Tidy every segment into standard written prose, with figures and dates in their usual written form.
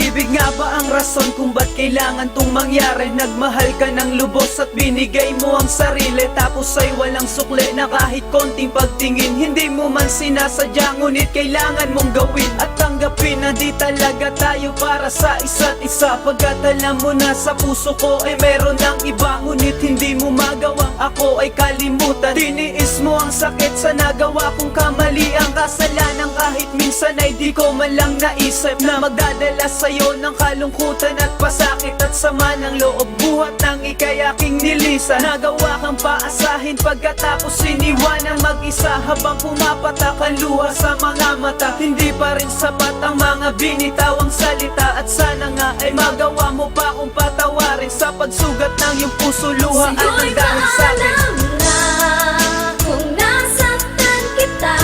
Pag-ibig nga ba ang rason kung ba't kailangan tong mangyari? Nagmahal ka ng lubos at binigay mo ang sarili, tapos ay walang sukli na kahit konting pagtingin. Hindi mo man sinasadya, ngunit kailangan mong gawin at tanggapin na di talaga tayo para sa isa't isa. Pagkat alam mo na sa puso ko ay meron ng iba, ngunit hindi mo magawang ako ay kalimutan. Tiniis mo ang sakit sa nagawa kong kamali, ang kasalanan kahit minsan ay di ko man lang naisip na magdadala sa'yo ng kalungkutan at pasakit at sama ng loob. Buhat ng ika'y aking nilisan, nagawa kang paasahin pagkatapos iniwan ang mag-isa habang pumapatak ang luha sa mga mata. Hindi pa rin sapat ang mga binitawang salita, at sana nga ay magawa mo pa kung patawarin sa pagsugat ng iyong puso, luha at ang dahil sa'kin. Kung nasaktan kita,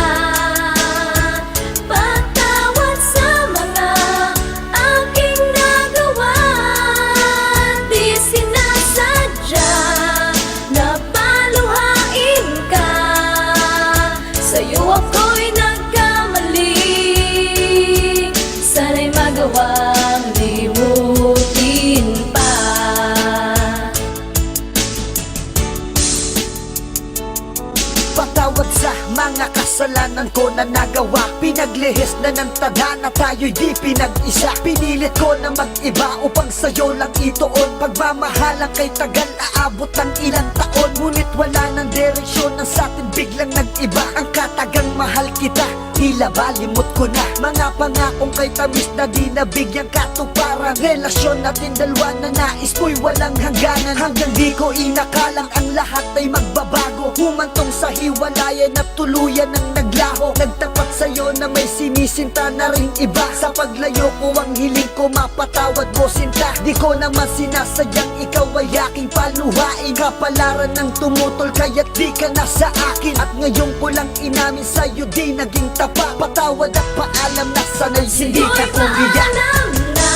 patawad sa mga aking nagawa. Di sinasadya na paluhain ka, sa'yo ako'y nagkamali. Sana'y magawang limutin pa. Patawad sa mga kasalanan ko na nagawa. Pinaglihis na ng tadhana, tayo'y di pinag-isa. Pinilit ko na mag-iba upang sa'yo lang ituon. Pagmamahalan kay tagal aabot ng ilang taon, ngunit wala ng direksyon, ang satin biglang nag-iba. Ang katagang mahal kita, tila balimot ko na. Mga pangakong kay tamis na di nabigyang katuparan. Relasyon natin dalawa na nais mo'y walang hangganan. Hanggang di ko inakalang ang lahat ay magbabago. Humantong sa hiwalayan at tuluyan ng naglaho. Nagtapat sa'yo na may sinisinta na ring iba. Sa paglayo ko ang hiling ko, mapatawad mo sinta. Di ko naman sinasadyang ikaw ay aking paluhain. Kapalaran ng tumutol kaya't di ka na sa akin. At ngayon ko lang inamin sa'yo di naging tapat. Patawad at paalam na sana'y hindi ka Sa'yo'y umiyak. paalam na